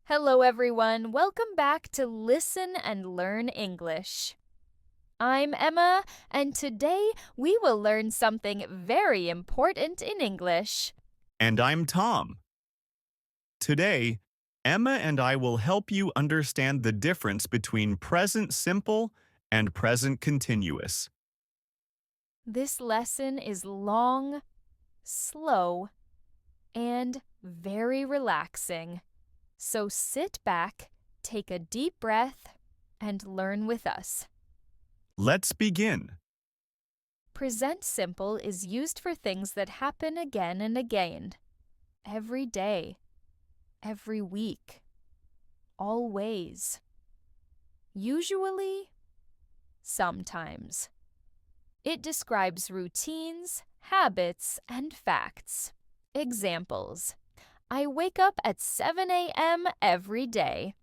Hello, everyone. Welcome back to Listen and Learn English. I'm Emma, and today we will learn something very important in English. And I'm Tom. Today, Emma and I will help you understand the difference between present simple and present continuous. This lesson is long, slow, and very relaxing. So sit back, take a deep breath, and learn with us. Let's begin. Present simple is used for things that happen again and again, every day, every week, always, usually, sometimes. It describes routines, habits, and facts. Examples: I wake up at 7 a.m. every day.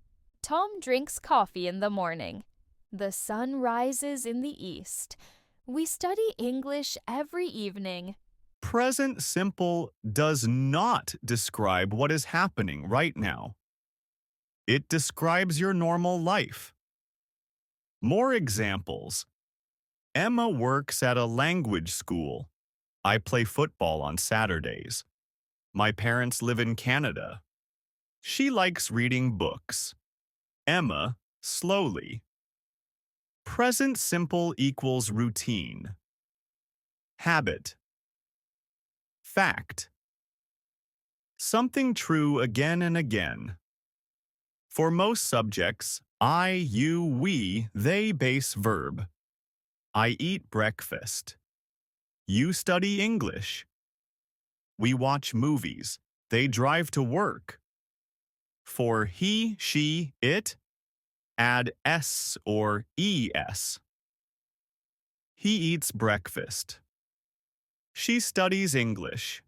Tom drinks coffee in the morning. The sun rises in the east. We study English every evening. Present simple does not describe what is happening right now. It describes your normal life. More examples. Emma works at a language school. I play football on Saturdays. My parents live in Canada. She likes reading books. Emma, slowly. Present simple equals routine. Habit. Fact. Something true again and again. For most subjects, I, you, we, they base verb. I eat breakfast. You study English. We watch movies. They drive to work. For he, she, it, add s or es. He eats breakfast. She studies English.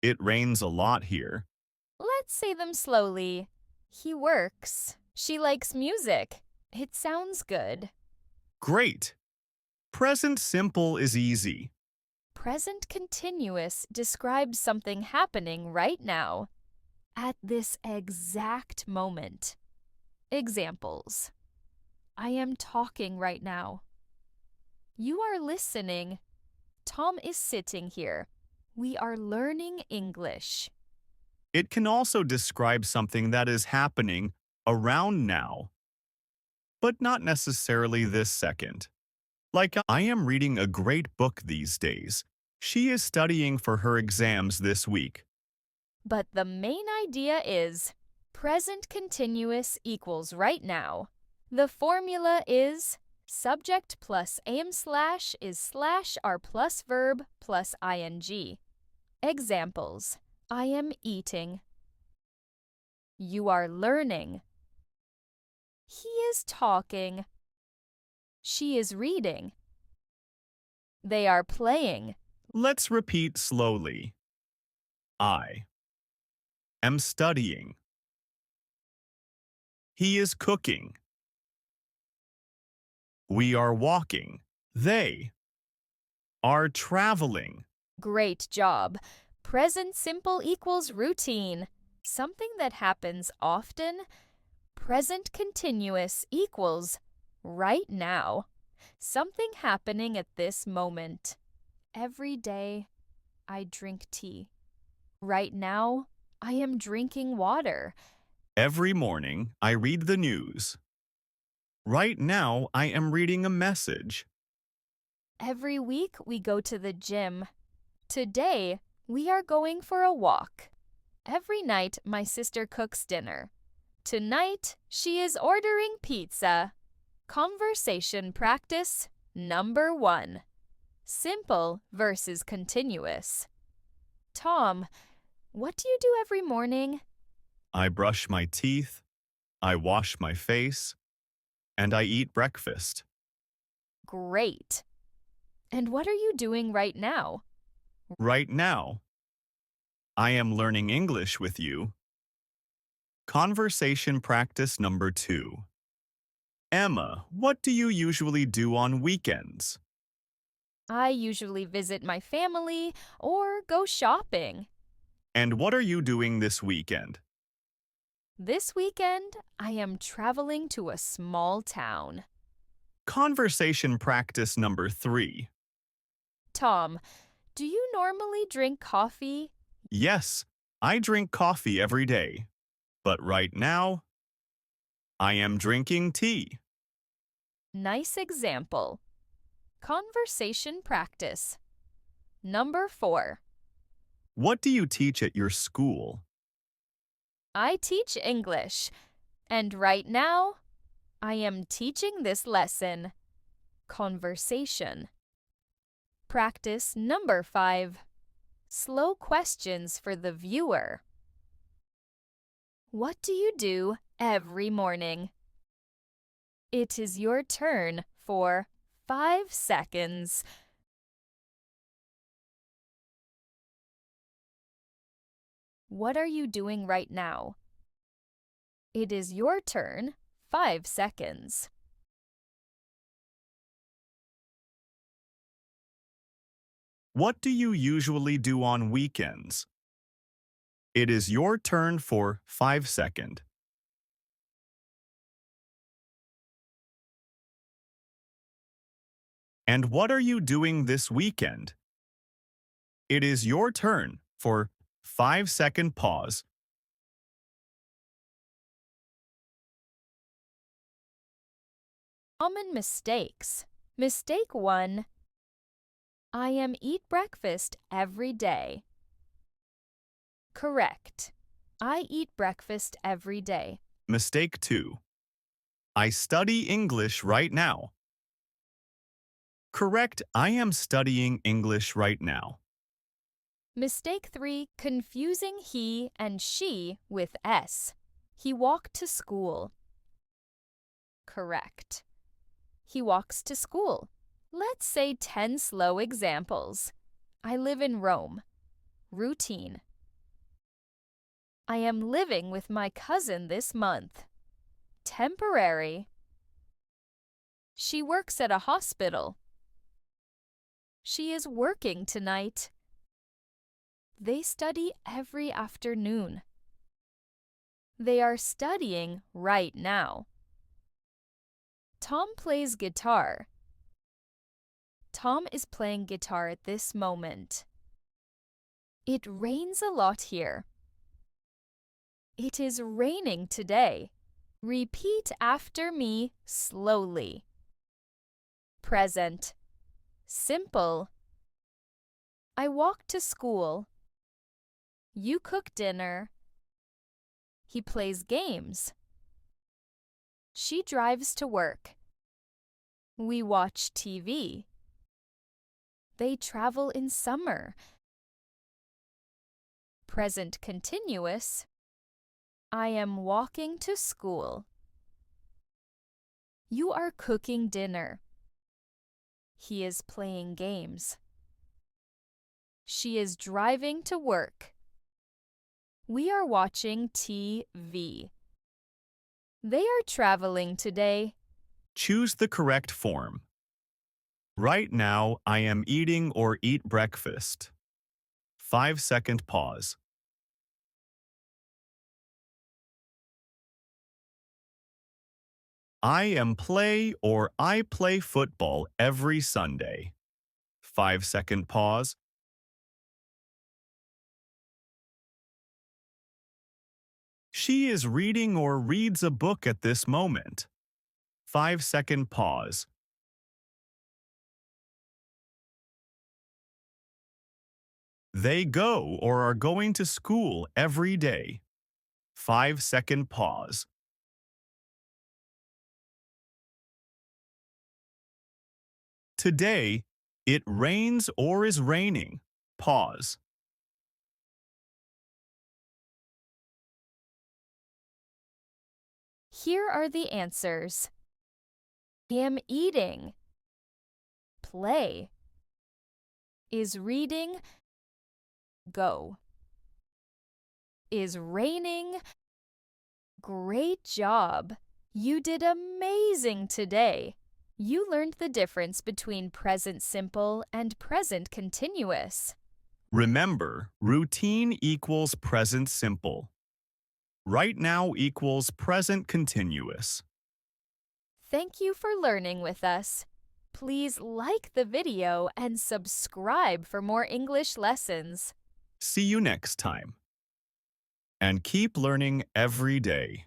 It rains a lot here. Let's say them slowly. He works. She likes music. It sounds good. Great! Present simple is easy. Present continuous describes something happening right now, at this exact moment. Examples: I am talking right now. You are listening. Tom is sitting here. We are learning English. It can also describe something that is happening around now, but not necessarily this second. Like, I am reading a great book these days. She is studying for her exams this week. But the main idea is present continuous equals right now. The formula is subject plus am slash is slash our plus verb plus ing. Examples: I am eating. You are learning. He is talking. She is reading. They are playing. Let's repeat slowly. I am studying. He is cooking. We are walking. They are traveling. Great job. Present simple equals routine, something that happens often. Present continuous equals right now, something happening at this moment. Every day, I drink tea. Right now, I am drinking water. Every morning, I read the news. Right now, I am reading a message. Every week, we go to the gym. Today, we are going for a walk. Every night, my sister cooks dinner. Tonight, she is ordering pizza. Conversation practice number 1. Simple versus continuous. Tom, what do you do every morning? I brush my teeth. I wash my face. And I eat breakfast. Great. And what are you doing right now? Right now, I am learning English with you. Conversation practice number 2. Emma, what do you usually do on weekends? I usually visit my family or go shopping. And what are you doing this weekend? This weekend, I am traveling to a small town. Conversation practice number 3. Tom, do you normally drink coffee? Yes, I drink coffee every day. But right now, I am drinking tea. Nice example. Conversation practice. Number 4. What do you teach at your school? I teach English, and right now, I am teaching this lesson. Conversation. Practice number 5. Slow questions for the viewer. What do you do every morning? It is your turn for 5 seconds. What are you doing right now? It is your turn. 5 seconds. What do you usually do on weekends? It is your turn for 5 seconds. And what are you doing this weekend? It is your turn for 5-second pause. Common mistakes. Mistake 1. I am eat breakfast every day. Correct. I eat breakfast every day. Mistake 2. I study English right now. Correct, I am studying English right now. Mistake 3. Confusing he and she with S. He walked to school. Correct. He walks to school. Let's say 10 slow examples. I live in Rome. Routine. I am living with my cousin this month. Temporary. She works at a hospital. She is working tonight. They study every afternoon. They are studying right now. Tom plays guitar. Tom is playing guitar at this moment. It rains a lot here. It is raining today. Repeat after me slowly. Present. Simple. I walk to school. You cook dinner. He plays games. She drives to work. We watch TV. They travel in summer. Present continuous. I am walking to school. You are cooking dinner. He is playing games. She is driving to work. We are watching TV. They are traveling today. Choose the correct form. Right now, I am eating or eat breakfast. 5-second pause. I am play or I play football every Sunday. 5-second pause. She is reading or reads a book at this moment. 5-second pause. They go or are going to school every day. 5-second pause. Today, it rains or is raining. Pause. Here are the answers. Am eating. Play. Is reading. Go. Is raining. Great job. You did amazing today. You learned the difference between present simple and present continuous. Remember, routine equals present simple. Right now equals present continuous. Thank you for learning with us. Please like the video and subscribe for more English lessons. See you next time. And keep learning every day.